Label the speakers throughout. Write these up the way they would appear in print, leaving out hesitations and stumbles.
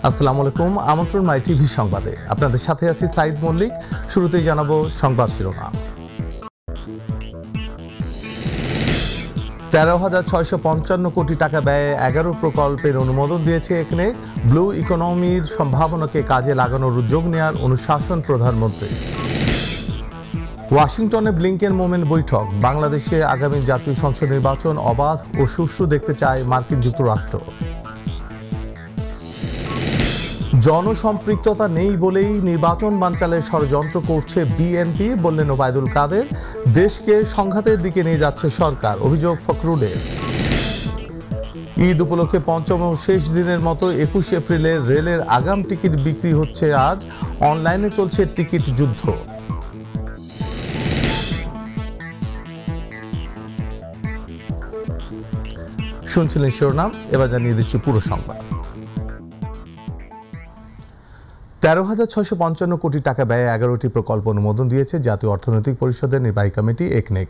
Speaker 1: আসসালামু আলাইকুম। আমন্ত্রণ মাই টিভি সংবাদে আপনাদের সাথে আছি সাইদ মল্লিক। শুরুতেই জানাবো সংবাদ শিরোনাম। 13,655 কোটি টাকা ব্যয়ে 11 প্রকল্পের অনুমোদন দিয়েছে একনেক। ব্লু ইকোনমির সম্ভাবনাকে কাজে লাগানোর উদ্যোগ নেওয়ার অনুশাসন প্রধানমন্ত্রী। ওয়াশিংটনে ব্লিংকেন মোমেন বৈঠক। বাংলাদেশে আগামী জাতীয় সংসদ নির্বাচন অবাধ ও সুষ্ঠু দেখতে চায় মার্কিন যুক্তরাষ্ট্র। জনসম্পৃক্ততা নেই বলেই নির্বাচন বানচালের ষড়যন্ত্র করছে বিএনপি, বললেন ওবায়দুল কাদের। দেশকে সংঘাতের দিকে নিয়ে যাচ্ছে সরকার, অভিযোগ ফখরুলের। ঈদ উপলক্ষে পঞ্চম ও শেষ দিনের মতো 21 এপ্রিলের রেলের আগাম টিকিট বিক্রি হচ্ছে আজ। অনলাইনে চলছে টিকিট যুদ্ধ। শুনছিলেন শিরোনাম, এবার জানিয়ে দিচ্ছি পুরো সংবাদ। 13,655 কোটি টাকা ব্যয়ে 11টি প্রকল্প অনুমোদন দিয়েছে জাতীয় অর্থনৈতিক পরিষদের নির্বাহী কমিটি একনেক।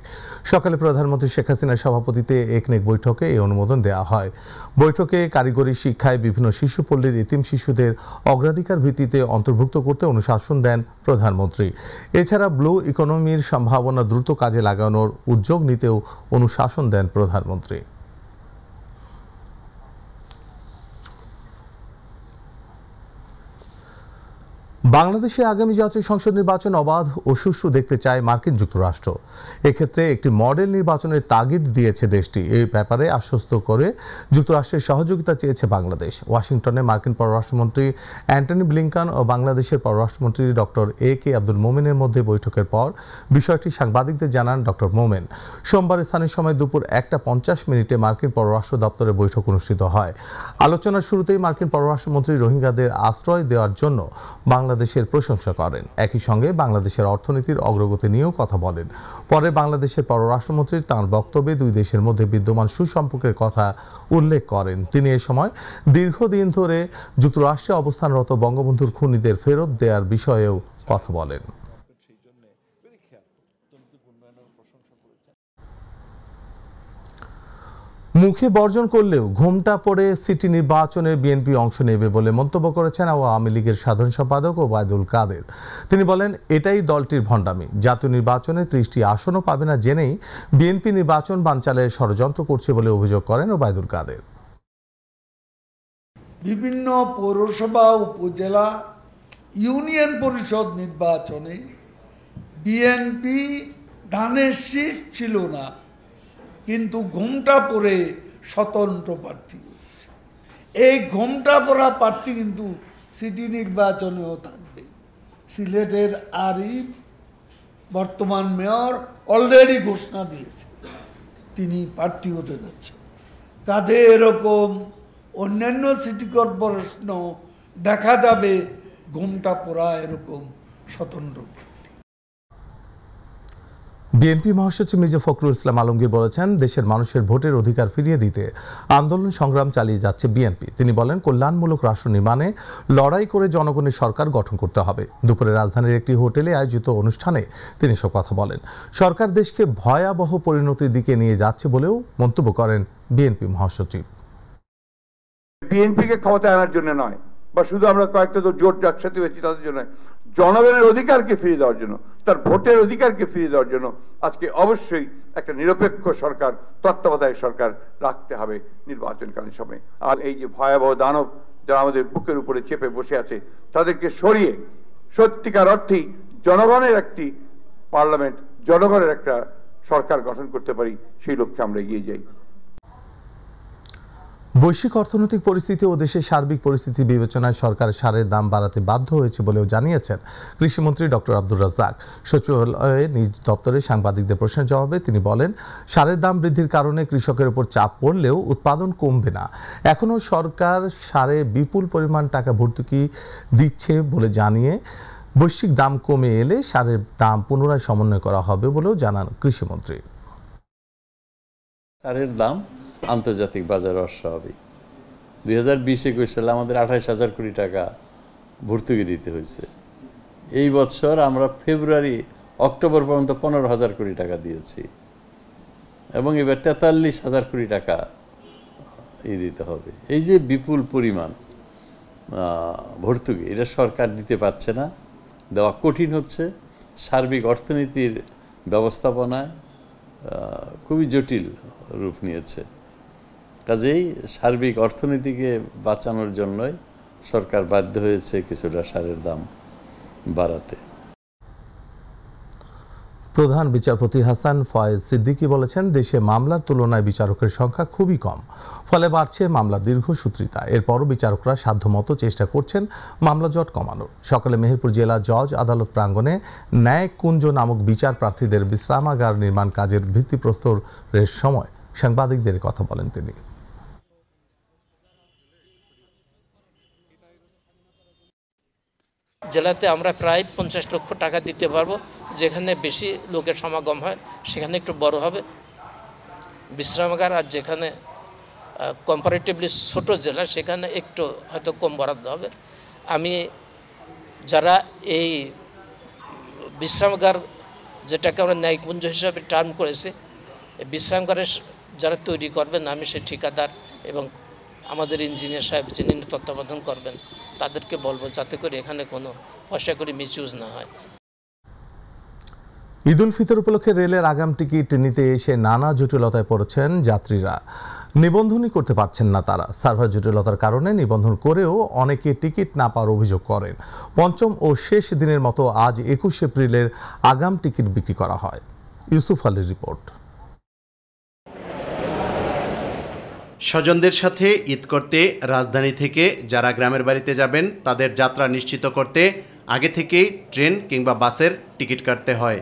Speaker 1: সকালে প্রধানমন্ত্রী শেখ হাসিনার সভাপতিত্বে একনেক বৈঠকে এই অনুমোদন দেওয়া হয়। বৈঠকে কারিগরি শিক্ষায় বিভিন্ন শিশুপল্লীর এতিম শিশুদের অগ্রাধিকার ভিত্তিতে অন্তর্ভুক্ত করতে অনুশাসন দেন প্রধানমন্ত্রী। এছাড়া ব্লু ইকোনমির সম্ভাবনা দ্রুত কাজে লাগানোর উদ্যোগ নিতেও অনুশাসন দেন প্রধানমন্ত্রী। বাংলাদেশে আগামী জাতীয় সংসদ নির্বাচন অবাধ ও সুষ্ঠু দেখতে চায় মার্কিন যুক্তরাষ্ট্র। এক্ষেত্রে একটি মডেল নির্বাচনের তাগিদ দিয়েছে দেশটি। এই ব্যাপারে আশ্বস্ত করে যুক্তরাষ্ট্রের সহযোগিতা চেয়েছে বাংলাদেশ। ওয়াশিংটনে মার্কিন পররাষ্ট্রমন্ত্রী অ্যান্টনি ব্লিংকন ও বাংলাদেশের পররাষ্ট্রমন্ত্রী ডক্টর AK আব্দুল মোমেনের মধ্যে বৈঠকের পর বিষয়টি সাংবাদিকদের জানান ডক্টর মোমেন। সোমবার স্থানীয় সময় দুপুর 1:50 মার্কিন পররাষ্ট্র দপ্তরে বৈঠক অনুষ্ঠিত হয়। আলোচনার শুরুতেই মার্কিন পররাষ্ট্রমন্ত্রী রোহিঙ্গাদের আশ্রয় দেওয়ার জন্য বাংলাদেশের প্রশংসা করেন। একই সঙ্গে বাংলাদেশের অর্থনীতির অগ্রগতি নিয়েও কথা বলেন। পরে বাংলাদেশের পররাষ্ট্রমন্ত্রী তাঁর বক্তব্যে দুই দেশের মধ্যে বিদ্যমান সুসম্পর্কের কথা উল্লেখ করেন। তিনি এ সময় দীর্ঘদিন ধরে যুক্তরাষ্ট্রে অবস্থানরত বঙ্গবন্ধুর খুনিদের ফেরত দেওয়ার বিষয়েও কথা বলেন। মুখে বর্জন করলেও ঘোমটা পড়ে সিটি নির্বাচনে বিএনপি অংশ নেবে বলে মন্তব্য করেছেন আওয়ামী লীগের সাধারণ সম্পাদক ওবায়দুল কাদের। তিনি বলেন, এটাই দলটির ভণ্ডামি। জাতীয় নির্বাচনে 30টি আসনও পাবে না জেনেই বিএনপি নির্বাচন বানচালের ষড়যন্ত্র করছে বলে অভিযোগ করেন ওবায়দুল কাদের।
Speaker 2: বিভিন্ন পৌরসভা, উপজেলা, ইউনিয়ন পরিষদ নির্বাচনে বিএনপি ধানের শীষ ছিল না, কিন্তু ঘোমটা পরে স্বতন্ত্র প্রার্থী হচ্ছে। এই ঘোমটা পরা প্রার্থী কিন্তু সিটি নির্বাচনেও থাকবে। সিলেটের আরিফ, বর্তমান মেয়র, অলরেডি ঘোষণা দিয়েছে তিনি প্রার্থী হতে যাচ্ছেন। কাজে এরকম অন্যান্য সিটি কর্পোরেশনও দেখা যাবে ঘোমটা পরা এরকম স্বতন্ত্র।
Speaker 1: বিএনপি মহাসচিব মির্জা ফখরুল ইসলাম আলমগীর বলেছেন, দেশের মানুষের ভোটের অধিকার ফিরিয়ে দিতে আন্দোলন সংগ্রাম চালিয়ে যাচ্ছে বিএনপি। তিনি বলেন, কল্যাণমূলক রাষ্ট্র নির্মাণে লড়াই করে জনগণের সরকার গঠন করতে হবে। দুপুরে রাজধানীর একটি হোটেলে আয়োজিত অনুষ্ঠানে তিনি সব কথা বলেন। সরকার দেশকে ভয়াবহ পরিণতির দিকে নিয়ে যাচ্ছে বলেও মন্তব্য করেন বিএনপি মহাসচিব।
Speaker 3: বিএনপিকে ক্ষমতায় আনার জন্য নয়, বা শুধু আমরা কয়েকটা জোট একসাথে হয়েছি তাদের জন্য, জনগণের অধিকারকে ফিরিয়ে দেওয়ার জন্য, তার ভোটের অধিকারকে ফিরিয়ে দেওয়ার জন্য আজকে অবশ্যই একটা নিরপেক্ষ সরকার, তত্ত্বাবধায়ক সরকার রাখতে হবে নির্বাচনকালীন সময়ে। আর এই যে ভয়াবহ দানব যারা আমাদের বুকের উপরে চেপে বসে আছে, তাদেরকে সরিয়ে সত্যিকার অর্থেই জনগণের একটি পার্লামেন্ট, জনগণের একটা সরকার গঠন করতে পারি, সেই লক্ষ্যে আমরা এগিয়ে যাই।
Speaker 1: বৈশ্বিক অর্থনৈতিক পরিস্থিতি ও দেশের সার্বিক পরিস্থিতি বিবেচনায় সরকার সারের দাম বাড়াতে বাধ্য হয়েছে বলেও জানিয়েছেন কৃষিমন্ত্রী ডক্টর আব্দুর রাজ্জাক। সচিবালয়ে নিজ দপ্তরে সাংবাদিকদের প্রশ্নের জবাবে তিনি বলেন, সারের দাম বৃদ্ধির কারণে কৃষকের উপর চাপ পড়লেও উৎপাদন কমবে না। এখনও সরকার সারে বিপুল পরিমাণ টাকা ভর্তুকি দিচ্ছে বলে জানিয়ে বৈশ্বিক দাম কমে এলে সারের দাম পুনরায় সমন্বয় করা হবে বলেও জানান কৃষিমন্ত্রী।
Speaker 4: সারের দাম আন্তর্জাতিক বাজারে অস্বাভাবিক। 2020-21 সালে আমাদের 28,000 কোটি টাকা ভর্তুকি দিতে হয়েছে। এই বছর আমরা অক্টোবর পর্যন্ত 15,000 কোটি টাকা দিয়েছি এবং এবার 43,000 কোটি টাকা দিতে হবে। এই যে বিপুল পরিমাণ, ভর্তুকি, এটা সরকার দিতে পারছে না, দেওয়া কঠিন হচ্ছে। সার্বিক অর্থনীতির ব্যবস্থাপনায় খুবই জটিল রূপ নিয়েছে। কাজেই সার্বিক অর্থনীতিকে বাঁচানোর জন্যই সরকার বাধ্য হয়েছে কিছুটা সারের দাম বাড়াতে।
Speaker 1: প্রধান বিচারপতি হাসান ফয়েজ সিদ্দিকী বলেছেন, দেশে মামলার তুলনায় বিচারকের সংখ্যা খুবই কম, ফলে বাড়ছে মামলার দীর্ঘসূত্রিতা। এরপরও বিচারকরা সাধ্যমতো চেষ্টা করছেন মামলা জট কমানোর। সকালে মেহেরপুর জেলা জজ আদালত প্রাঙ্গণে ন্যায় কুঞ্জ নামক বিচার প্রার্থীদের বিশ্রামাগার নির্মাণ কাজের ভিত্তিপ্রস্তরের সময় সাংবাদিকদের কথা বলেন তিনি।
Speaker 5: জেলাতে আমরা প্রায় 50 লক্ষ টাকা দিতে পারবো। যেখানে বেশি লোকের সমাগম হয় সেখানে একটু বড় হবে বিশ্রামাগার, আর যেখানে কম্পারেটিভলি ছোট জেলা সেখানে একটু হয়তো কম বরাদ্দ হবে। আমি যারা এই বিশ্রামাগার, যেটাকে আমরা ন্যায়কুঞ্জ হিসাবে টার্ম করেছি, বিশ্রামাগারের যারা তৈরি করবেন, আমি সেই ঠিকাদার এবং আমাদের ইঞ্জিনিয়ার সাহেব যিনি তত্ত্বাবধান করবেন তাদেরকে বলবো যাতে করে এখানে কোনো পয়সা করে মিসইউজ না হয়।
Speaker 1: ঈদ উল ফিতর উপলক্ষে রেলের আগাম টিকিট নিতে এসে নানা জটিলতায় পড়েছেন যাত্রীরা। নিবন্ধনই করতে পারছেন না তারা। সার্ভার জটিলতার কারণে নিবন্ধন করেও অনেকে টিকিট না পাওয়ার অভিযোগ করেন। পঞ্চম ও শেষ দিনের মতো আজ 21 এপ্রিলের আগাম টিকিট বিক্রি করা হয়। ইউসুফ আলীর রিপোর্ট।
Speaker 6: স্বজনদের সাথে ঈদ করতে রাজধানী থেকে যারা গ্রামের বাড়িতে যাবেন তাদের যাত্রা নিশ্চিত করতে আগে থেকেই ট্রেন কিংবা বাসের টিকিট কাটতে হয়।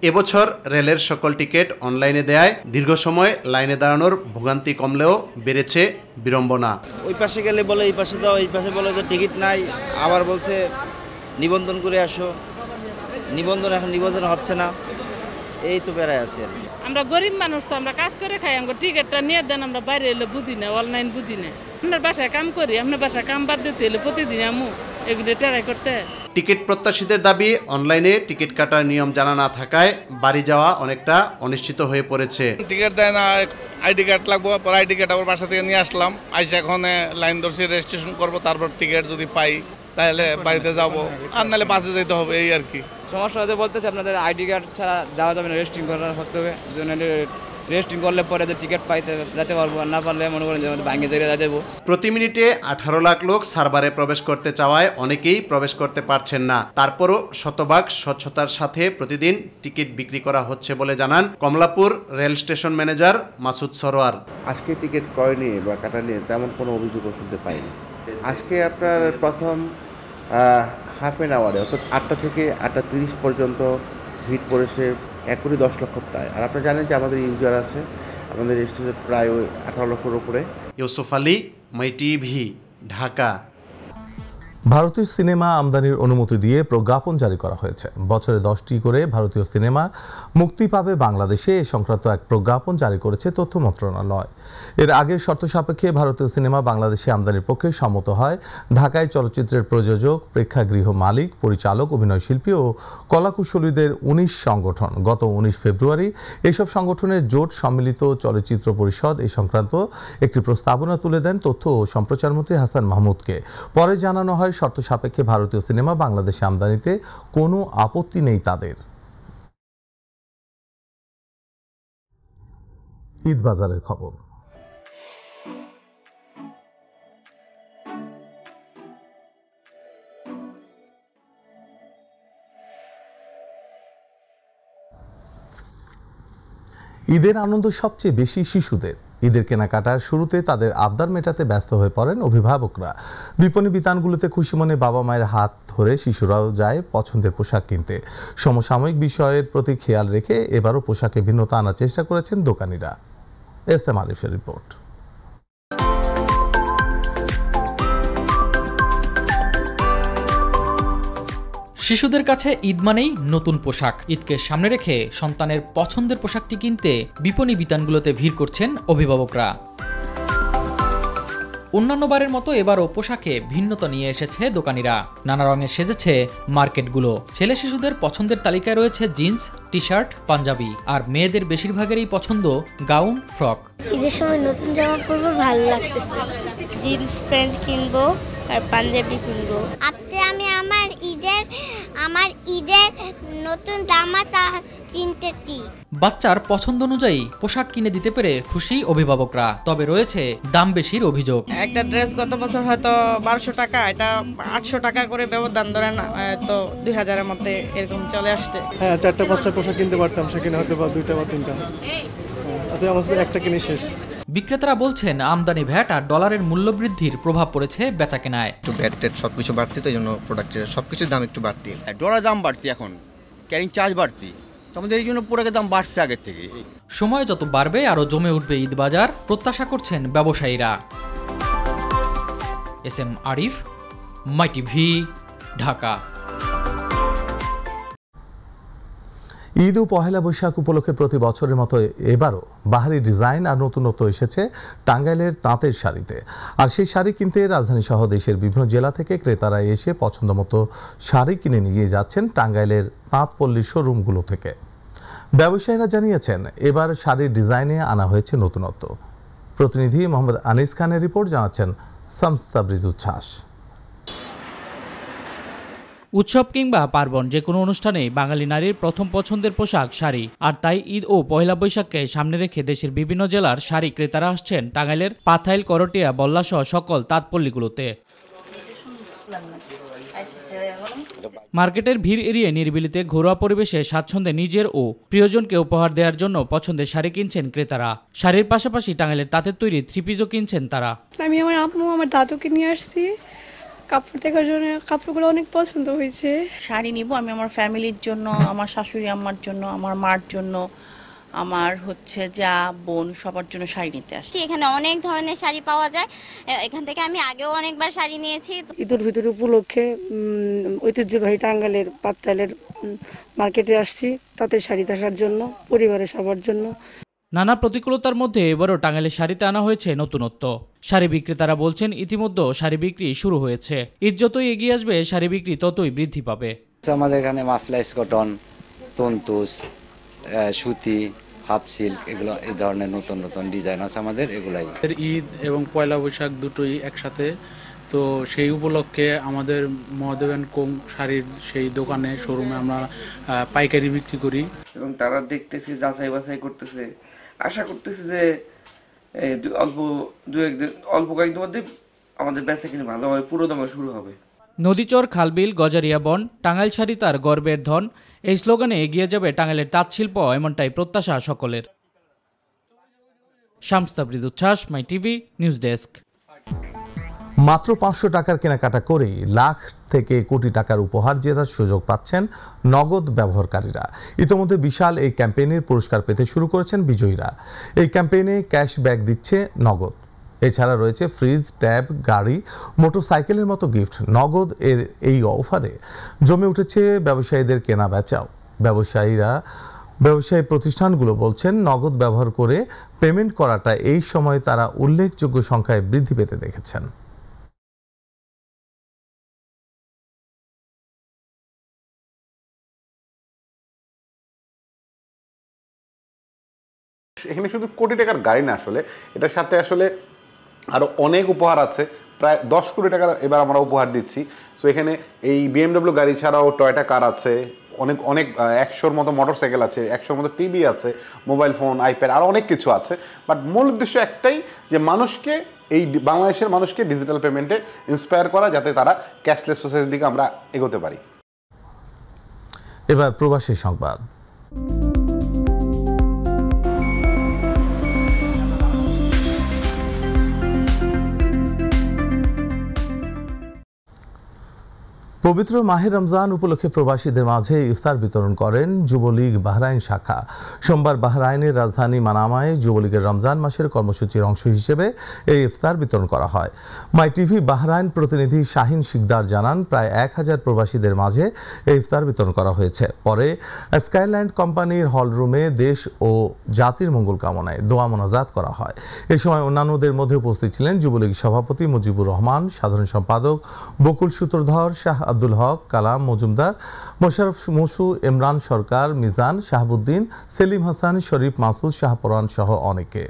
Speaker 6: এবছর রেলের সকল টিকিট অনলাইনে দেয়ায় দীর্ঘ সময় লাইনে দাঁড়ানোর ভোগান্তি কমলেও বেড়েছে বিড়ম্বনা।
Speaker 7: ওই পাশে গেলে বলে এই পাশে যাও, এই পাশে বলে যে টিকিট নাই, আবার বলছে নিবন্ধন করে আসো, এখন নিবন্ধন হচ্ছে না, এই তো বেড়ায় আছে।
Speaker 8: আমরা গরিব মানুষ তো, আমরা কাজ করে খাই, আমরা টিকিটটা নিয়ে দেন, আমরা বাইরে এলে বুঝি না, অনলাইন বুঝি না। আমরা বাসায় কাম করি, আপনার বাসায় কাম বাদ দিতে এলে প্রতিদিন আমু এগুলো ট্রাই করতে।
Speaker 6: টিকিট প্রত্যাশীদের দাবি, অনলাইনে টিকিট কাটার নিয়ম জানা না থাকায় বাড়ি যাওয়া অনেকটা অনিশ্চিত হয়ে পড়েছে।
Speaker 9: টিকিট দেয় না, আইডি কার্ড লাগবো, পরে আইডি কার্ড আবার বাসা থেকে নিয়ে আসলাম, আইসা এখন লাইন ধরছি, রেজিস্ট্রেশন করবো, তারপর টিকিট যদি পাই তাহলে বাড়িতে যাব, আর নাহলে বাসে যেতে হবে, এই আর কি
Speaker 7: সমস্যা হতে বলতেছে। আপনাদের আইডি কার্ড ছাড়া যাওয়া যাবে না, রেজিস্ট্রিং করার করতে হবে। রেজিস্ট্রিং করলে পরে যে টিকিট পাইতে যেতে পারবো, আর না পারলে মনে করেন যে ভাঙে জায়গায় যাবো।
Speaker 6: প্রতি মিনিটে 18 লাখ লোক সার্ভারে প্রবেশ করতে চাওয়ায় অনেকেই প্রবেশ করতে পারছেন না। তারপরও শতভাগ স্বচ্ছতার সাথে প্রতিদিন টিকিট বিক্রি করা হচ্ছে বলে জানান Kamalapur rail station manager Masud Sarwar.
Speaker 10: আজকে টিকিট ক্রয় নিয়ে বা কাটা নিয়ে তেমন কোনো অভিযোগ শুনতে পাইনি। আজকে আপনার প্রথম হাফ অ্যান আওয়ারে, অর্থাৎ 8টা থেকে 8টা 30 পর্যন্ত ভিড় পড়েছে 1 কোটি 10 লক্ষ প্রায়। আর আপনারা জানেন যে আমাদের ইউজার আছে, আমাদের রেজিস্ট্রেশন প্রায় 18 লক্ষের উপরে।
Speaker 6: ইউসুফ আলী, মাই টিভি, ঢাকা।
Speaker 1: ভারতীয় সিনেমা আমদানির অনুমতি দিয়ে প্রজ্ঞাপন জারি করা হয়েছে। বছরে 10টি করে ভারতীয় সিনেমা মুক্তি পাবে বাংলাদেশে, এ সংক্রান্ত এক প্রজ্ঞাপন জারি করেছে তথ্য মন্ত্রণালয়। এর আগের শর্ত সাপেক্ষে ভারতীয় সিনেমা বাংলাদেশে আমদানির পক্ষে সম্মত হয় ঢাকায় চলচ্চিত্রের প্রযোজক, প্রেক্ষাগৃহ মালিক, পরিচালক, অভিনয়শিল্পী ও কলাকুশলীদের 19 সংগঠন। গত 19 ফেব্রুয়ারি এইসব সংগঠনের জোট সম্মিলিত চলচ্চিত্র পরিষদ এই সংক্রান্ত একটি প্রস্তাবনা তুলে দেন তথ্য ও সম্প্রচারমন্ত্রী হাসান মাহমুদকে। পরে জানানো হয় শর্ত সাপেক্ষে ভারতীয় সিনেমা বাংলাদেশে আমদানিতে কোনো আপত্তি নেই তাদের। ঈদ বাজারের খবর। ঈদের আনন্দ সবচেয়ে বেশি শিশুদের। ঈদের কেনাকাটার শুরুতে তাদের আবদার মেটাতে ব্যস্ত হয়ে পড়েন অভিভাবকরা। বিপণী বিতানগুলোতে খুশি মনে বাবা মায়ের হাত ধরে শিশুরাও যায় পছন্দের পোশাক কিনতে। সমসাময়িক বিষয়ের প্রতি খেয়াল রেখে এবারও পোশাকে ভিন্নতা আনার চেষ্টা করেছেন দোকানিরা। এস এম আরিফের রিপোর্ট।
Speaker 11: শিশুদের কাছে ঈদ মানেই নতুন পোশাক। ঈদকে সামনে রেখে সন্তানের পছন্দের পোশাকটি কিনতে বিপণী বিতানগুলোতে ভিড় করছেন অভিভাবকরা। অন্যান্যবারের মতো এবারও পোশাকে ভিন্নতা নিয়ে এসেছে দোকানিরা। নানা রঙে সেজেছে মার্কেটগুলো। ছেলে শিশুদের পছন্দের তালিকায় রয়েছে জিন্স, টি শার্ট, পাঞ্জাবি, আর মেয়েদের বেশিরভাগেরই পছন্দ গাউন, ফ্রক।
Speaker 12: ঈদের সময় নতুন জামা পরবো, ভালো লাগতেছে। জিন্স প্যান্ট কিনবো আর পাঞ্জাবি কিনবো। আজকে আমি আমার ঈদের নতুন জামা কিনতেছি।
Speaker 11: বাচ্চার পছন্দ অনুযায়ী পোশাক কিনে দিতে পেরে খুশি অভিভাবকরা। তবে রয়েছে দাম বেশির অভিযোগ।
Speaker 8: একটা ড্রেস গত বছর হয়তো 1200 টাকা, এটা 800 টাকা করে ব্যবধান ধরেন, তো 2000-এর মধ্যে এরকম চলে আসছে।
Speaker 13: হ্যাঁ, 4টা-5টা পোশাক কিনতে পারতাম, সেখানে হয়তো 2টা বা 3টা, তাতে আমার একটা কিনে শেষ।
Speaker 11: বিক্রেতারা বলছেন আমদানি ভ্যাট আর ডলারের মূল্য বৃদ্ধির প্রভাব পড়েছে বেচাকেনায়।
Speaker 14: একটু ভ্যাট সবকিছু বাড়তি, তো এই জন্য প্রোডাক্টের সবকিছুর দাম একটু বাড়তি। ডলার দাম বাড়তি, এখন ক্যারিং চার্জ বাড়তি, আমাদের এই জন্য প্রোডাক্টের দাম বাড়ছে আগের থেকে।
Speaker 11: সময় যত বাড়বে আরও জমে উঠবে ঈদ বাজার, প্রত্যাশা করছেন ব্যবসায়ীরা। SM আরিফ, মাই টিভি, ঢাকা।
Speaker 1: ঈদ ও পহেলা বৈশাখ উপলক্ষে প্রতি বছরের মতো এবারও বাহারি ডিজাইন আর নতুনত্ব এসেছে টাঙ্গাইলের তাঁতের শাড়িতে। আর সেই শাড়ি কিনতে রাজধানী সহ দেশের বিভিন্ন জেলা থেকে ক্রেতারা এসে পছন্দমতো শাড়ি কিনে নিয়ে যাচ্ছেন টাঙ্গাইলের তাঁতপল্লী শোরুমগুলো থেকে। ব্যবসায়ীরা জানিয়েছেন এবার শাড়ির ডিজাইনে আনা হয়েছে নতুনত্ব। প্রতিনিধি মোহাম্মদ আনিস খানের রিপোর্ট, জানাচ্ছেন শামস তাবরিজ উচ্ছ্বাস।
Speaker 15: উৎসব কিংবা পার্বণ যে কোনো অনুষ্ঠানে বাঙালি নারীর প্রথম পছন্দের পোশাক শাড়ি। আর তাই ঈদ ও পহেলা বৈশাখকে সামনে রেখে দেশের বিভিন্ন জেলার শাড়ি ক্রেতারা আসছেন টাঙ্গাইলের পাথাইল, করটিয়া, বল্লাসহ সকল তাঁতপল্লীগুলোতে। মার্কেটের ভিড় এড়িয়ে নিরিবিলিতে ঘরোয়া পরিবেশে স্বাচ্ছন্দ্যে নিজের ও প্রিয়জনকে উপহার দেওয়ার জন্য পছন্দের শাড়ি কিনছেন ক্রেতারা। শাড়ির পাশাপাশি টাঙ্গাইলের তাঁতের তৈরি থ্রি-পিসও কিনছেন তারা।
Speaker 16: আমি আমার আম্মু আমার দাদুকে নিয়ে আসছি কাপড় দেখার জন্য, কাপড়গুলো অনেক পছন্দ হয়েছে।
Speaker 17: শাড়ি নিব আমি আমার ফ্যামিলির জন্য, আমার শাশুড়ি আম্মার জন্য, আমার মার জন্য, আমার যা বোন, সবার জন্য শাড়ি নিতে আসছি।
Speaker 12: এখানে অনেক ধরনের শাড়ি পাওয়া যায়, এখান থেকে আমি আগেও অনেকবার শাড়ি নিয়েছি।
Speaker 16: ঈদের ভিতরে উপলক্ষে ঐতিহ্যবাহী টাঙ্গাইলের পাতাইলের মার্কেটে আসছি তাঁতের শাড়ি দেখার জন্য, পরিবারের সবার জন্য।
Speaker 15: নানা প্রতিকূলতার মধ্যে এবারও টাঙ্গাইলের শাড়িতে আনা হয়েছে নতুনত্ব। শাড়ি বিক্রেতারা বলছেন ইতিমধ্যে শাড়ি বিক্রি শুরু হয়েছে। ঈদ যতই এগিয়ে আসবে শাড়ি বিক্রি ততই বৃদ্ধি পাবে।
Speaker 18: আমাদের এখানে মাসলাইস কটন, তন্তুস, সুতি, হাফ সিল্ক, এগুলো এই ধরনের নতুন নতুন ডিজাইন আছে আমাদের, এগুলাই।
Speaker 19: ঈদ এবং পয়লা বৈশাখ দুটোই একসাথে, তো সেই উপলক্ষে আমাদের মহাদেবান কোং শাড়ির সেই দোকানে শোরুমে আমরা পাইকারি বিক্রি করি
Speaker 20: এবং তারা দেখতেছি, যাচাই বাছাই করতেছে। আশা করতেছি যে অল্প কয়েকদিন মধ্যে আমাদের বেচাকেনা ভালোভাবে পুরো দমে শুরু হবে।
Speaker 15: নদীচর, খালবিল, গজারিয়া বন, টাঙ্গাইল শাড়ি তার গর্বের ধন, এই স্লোগানে এগিয়ে যাবে টাঙ্গাইলের তাঁতশিল্প, এমনটাই প্রত্যাশা সকলের। শামস তাবরিজ উচ্ছ্বাস, মাই টিভি, নিউজ ডেস্ক।
Speaker 1: মাত্র 500 টাকার কেনাকাটা করেই লাখ থেকে কোটি টাকার উপহার জেতার সুযোগ পাচ্ছেন নগদ ব্যবহারকারীরা। ইতিমধ্যে বিশাল এই ক্যাম্পেইনের পুরস্কার পেতে শুরু করেছেন বিজয়ীরা। এই ক্যাম্পেইনে ক্যাশব্যাক দিচ্ছে নগদ। এছাড়া রয়েছে ফ্রিজ, ট্যাব, গাড়ি, মোটরসাইকেলের মতো গিফট। নগদ এর এই অফারে জমে উঠেছে ব্যবসায়ীদের কেনা বেচাও। ব্যবসায়ী প্রতিষ্ঠানগুলো বলছেন নগদ ব্যবহার করে পেমেন্ট করাটা এই সময় তারা উল্লেখযোগ্য সংখ্যায় বৃদ্ধি পেতে দেখেছেন।
Speaker 21: এখানে শুধু কোটি টাকার গাড়ি না, আসলে এটার সাথে আসলে আরও অনেক উপহার আছে। প্রায় 10 কোটি টাকার এবার আমরা উপহার দিচ্ছি। সো এখানে এই BMW গাড়ি ছাড়াও টয়োটা কার আছে, অনেক 100-র মতো মোটরসাইকেল আছে, 100-র মতো টিভি আছে, মোবাইল ফোন, আইপ্যাড, আরও অনেক কিছু আছে। বাট মূল উদ্দেশ্য একটাই, যে মানুষকে, এই বাংলাদেশের মানুষকে ডিজিটাল পেমেন্টে ইন্সপায়ার করা, যাতে তারা ক্যাশলেস সোসাইটির দিকে আমরা এগোতে পারি।
Speaker 1: এবার প্রবাসী সংবাদ। পবিত্র মাহে রমজান উপলক্ষে প্রবাসীদের মাঝে ইফতার বিতরণ করেন যুবলীগ বাহরাইন শাখা। সোমবার বাহরাইনের রাজধানী মানামায় যুবলীগের রমজান মাসের কর্মসূচির অংশ হিসেবে এই ইফতার বিতরণ করা হয়। মাই টিভি বাহরাইন প্রতিনিধি শাহিন শিকদার জানান, প্রায় 1000 প্রবাসীদের মাঝে এই ইফতার বিতরণ করা হয়েছে। পরে স্কাইল্যান্ড কোম্পানির হলরুমে দেশ ও জাতির মঙ্গল কামনায় দোয়া মোনাজাত করা হয়। এ সময় অন্যান্যদের মধ্যে উপস্থিত ছিলেন যুবলীগ সভাপতি মুজিবুর রহমান, সাধারণ সম্পাদক বকুল সূত্রধর, শাহ আব্দুল হক, কালাম মজুমদার, মোশারফ মুসু, ইমরান সরকার, মিজান, শাহাবুদ্দিন, সেলিম হাসান, শরীফ মাসুদ, শাহপরান সহ অনেকে।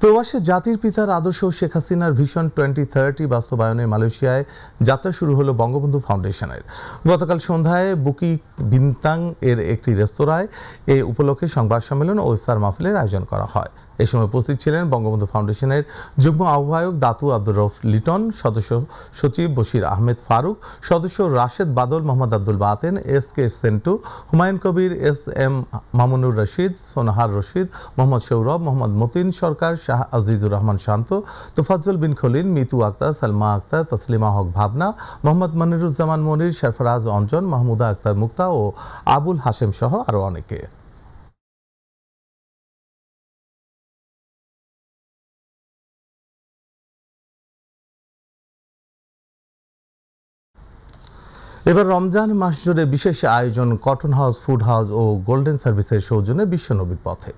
Speaker 1: প্রবাসী জাতির পিতার আদর্শ শেখ হাসিনার ভিশন 2030 বাস্তবায়নে মালয়েশিয়ায় যাত্রা শুরু হলো বঙ্গবন্ধু ফাউন্ডেশনের। গতকাল সন্ধ্যায় বুকি বিনতাং এর একটি রেস্তোরাঁয় এ উপলক্ষে সংবাদ সম্মেলন ও ইফতার মাহফিলের আয়োজন করা হয়। এ সময় উপস্থিত ছিলেন বঙ্গবন্ধু ফাউন্ডেশনের যুগ্ম আহ্বায়ক দাতু আব্দুর রউফ লিটন, সদস্য সচিব বশির আহমেদ ফারুক, সদস্য রাশেদ বাদল, মোহাম্মদ আব্দুল বাতেন, SK সেন্টু, হুমায়ুন কবির, SM মামুনুর রশিদ, সোনাহার রশিদ, মোহাম্মদ সৌরভ, মোহাম্মদ মতিন সরকার, শাহ আজিজুর রহমান শান্ত, তোফাজ্জল বিন খলিল, মিতু আক্তার, সালমা আক্তার, তসলিমা হক ভাবনা, মোহাম্মদ মনিরুজ্জামান মনির, সরফরাজ অঞ্জন, মাহমুদা আক্তার মুক্তা ও আবুল হাশেম সহ আরও অনেকে। এবার রমজান মাস জুড়ে বিশেষ আয়োজন কটন হাউস, ফুড হাউস ও গোল্ডেন সার্ভিসের সৌজন্যে বিশ্বনবীর পথে।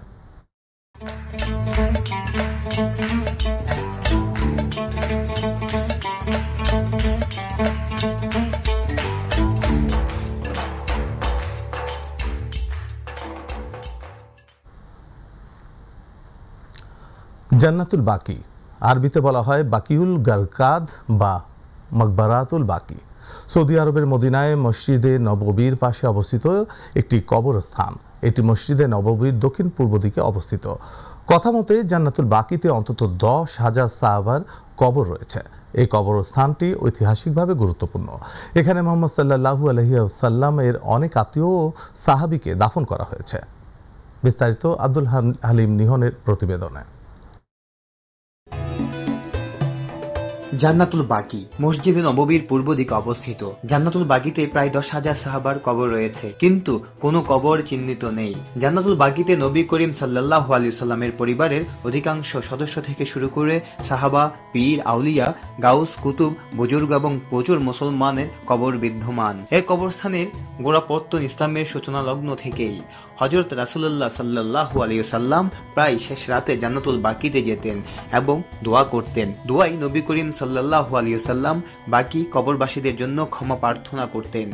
Speaker 1: জান্নাতুল বাকি, আরবিতে বলা হয় বাকিউল গারকাদ বা মকবরাতুল বাকি। সৌদি আরবের মদিনায় মসজিদে নববীর পাশে অবস্থিত একটি কবরস্থান। এটি মসজিদে নববীর দক্ষিণ পূর্ব দিকে অবস্থিত। কথা মতে জান্নাতুল বাকিতে অন্তত 10,000 সাহাবার কবর রয়েছে। এই কবরস্থানটি ঐতিহাসিকভাবে গুরুত্বপূর্ণ। এখানে মুহাম্মদ সাল্লাল্লাহু আলাইহি ওয়াসাল্লাম এর অনেক আত্মীয় ও সাহাবীকে দাফন করা হয়েছে। বিস্তারিত আব্দুল হালিম নিহনের প্রতিবেদনে।
Speaker 2: জান্নাতুল বাকি মসজিদে নববীর পূর্ব দিকে অবস্থিত। জান্নাতুল বাকিতে প্রায় 10,000 সাহাবার কবর রয়েছে, কিন্তু কোনো কবর চিহ্নিত নেই। জান্নাতুল বাকিতে নবী করিম সাল্লাল্লাহু আলাইহি সাল্লামের পরিবারের অধিকাংশ সদস্য থেকে শুরু করে সাহাবা, পীর, আউলিয়া, গাউস, কুতুব, বুজুর্গ এবং প্রচুর মুসলমানের কবর বিদ্যমান। এই কবরস্থানের গোড়াপত্তন ইসলামের সূচনা লগ্ন থেকেই। হযরত রাসূলুল্লাহ সাল্লাল্লাহু আলাইহি সাল্লাম প্রায় শেষ রাতে জান্নাতুল বাকিতে যেতেন এবং দোয়া করতেন। দোয়ায় নবী করিম সাল্লাল্লাহু আলাইহি সাল্লাম বাকি কবরবাসীদের জন্য ক্ষমা প্রার্থনা করতেন।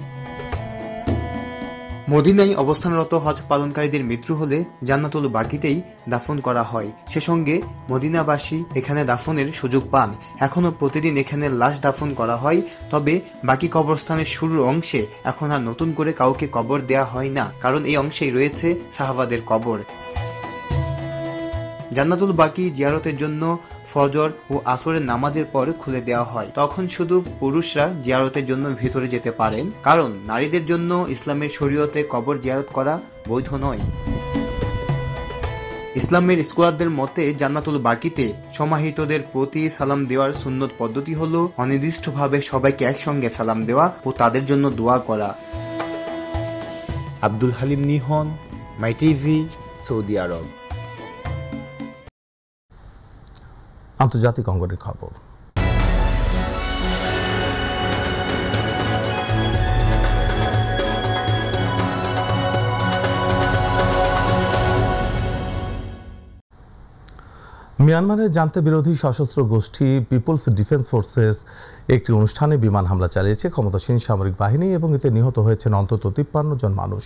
Speaker 2: মদিনায় অবস্থানরত হজ পালনকারীদের মৃত্যু হলে জান্নাতুল বাকিতেই দাফন করা হয়। সে সঙ্গে মদিনাবাসী এখানে দাফনের সুযোগ পান। এখনো প্রতিদিন এখানে লাশ দাফন করা হয়, তবে বাকি কবরস্থানের শুরুর অংশে এখন আর নতুন করে কাউকে কবর দেয়া হয় না, কারণ এই অংশেই রয়েছে সাহাবাদের কবর। জান্নাতুল বাকি জিয়ারতের জন্য ফজর ও আসরের নামাজের পর খুলে দেওয়া হয়। তখন শুধু পুরুষরা জিয়ারতের জন্য ভিতরে যেতে পারেন, কারণ নারীদের জন্য ইসলামের শরীয়তে কবর জিয়ারত করা বৈধ নয়। ইসলামের স্কলারদের মতে জান্নাতুল বাকিতে সমাহিতদের প্রতি সালাম দেওয়ার সুন্নত পদ্ধতি হলো অনির্দিষ্টভাবে সবাইকে একসঙ্গে সালাম দেওয়া ও তাদের জন্য দোয়া করা। আব্দুল হালিম নিহন, মাই টিভি, সৌদি আরব।
Speaker 1: আন্তর্জাতিক অঙ্গনের খবর। মিয়ানমারের জান্তা বিরোধী সশস্ত্র গোষ্ঠী পিপলস ডিফেন্স ফোর্সেস একটি অনুষ্ঠানে বিমান হামলা চালিয়েছে ক্ষমতাসীন সামরিক বাহিনী এবং এতে নিহত হয়েছেন অন্তত 53 জন মানুষ।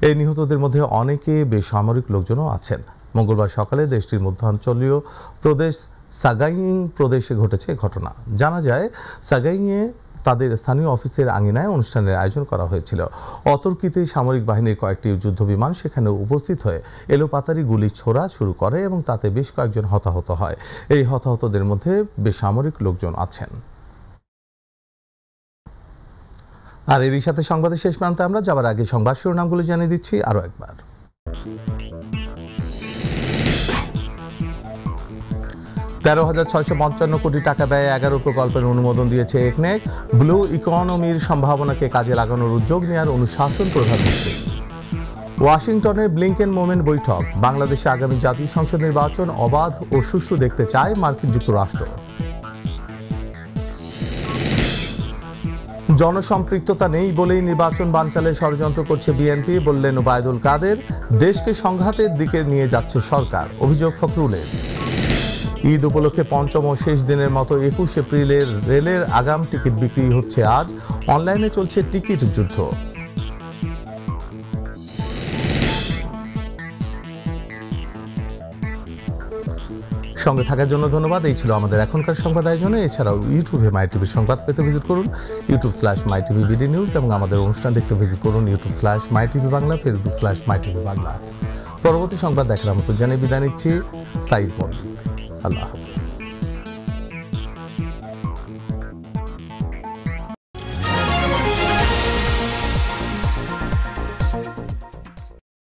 Speaker 1: এই নিহতদের মধ্যে অনেকে বেসামরিক লোকজনও আছেন। মঙ্গলবার সকালে দেশটির মধ্যাঞ্চলীয় প্রদেশ সাগাইং প্রদেশে ঘটেছে ঘটনা। জানা যায় সাগাইংয়ে তাদের স্থানীয় অফিসের আঙিনায় অনুষ্ঠানের আয়োজন করা হয়েছিল। অতর্কিতে সামরিক বাহিনীর কয়েকটি যুদ্ধবিমান সেখানে উপস্থিত হয়ে এলোপাতারি গুলি ছোড়া শুরু করে এবং তাতে বেশ কয়েকজন হতাহত হয়। এই হতাহতদের মধ্যে বেসামরিক লোকজন আছেন। আর এরই সাথে সংবাদের শেষ প্রান্তে আমরা যাবার আগে সংবাদ শিরোনামগুলো জানিয়ে দিচ্ছি আরও একবার। 13,655 কোটি টাকা ব্যয়ে 11 প্রকল্পের অনুমোদন দিয়েছে একনেক। ব্লু ইকোনমির সম্ভাবনাকে কাজে লাগানোর উদ্যোগ নেওয়ার অনুশাসন প্রধানমন্ত্রী। ওয়াশিংটনে ব্লিংকেন মোমেন্ট বৈঠক। বাংলাদেশে আগামী জাতীয় সংসদ নির্বাচন অবাধ ও সুষ্ঠু দেখতে চায় মার্কিন যুক্তরাষ্ট্র। জনসম্পৃক্ততা নেই বলেই নির্বাচন বানচালের ষড়যন্ত্র করছে বিএনপি, বললেন ওবায়দুল কাদের। দেশকে সংঘাতের দিকে নিয়ে যাচ্ছে সরকার, অভিযোগ ফখরুলের। ঈদ উপলক্ষে পঞ্চম ও শেষ দিনের মতো 21 এপ্রিলের রেলের আগাম টিকিট বিক্রি হচ্ছে আজ। অনলাইনে চলছে টিকিট যুদ্ধ। সঙ্গে থাকার জন্য ধন্যবাদ। এই ছিল আমাদের এখনকার সংবাদ আয়োজনে। এছাড়াও ইউটিউবে মাই টিভির সংবাদ পেতে ভিজিট করুন youtube/mytvbd নিউজ এবং আমাদের অনুষ্ঠান দেখতে ভিজিট করুন youtube/mytvbangla, facebook/mytvbangla। পরবর্তী সংবাদ দেখার আমন্ত্রণ জানিয়ে বিদায় নিচ্ছি। সাইদ মল্লিক। আল্লাহ হাফেজ।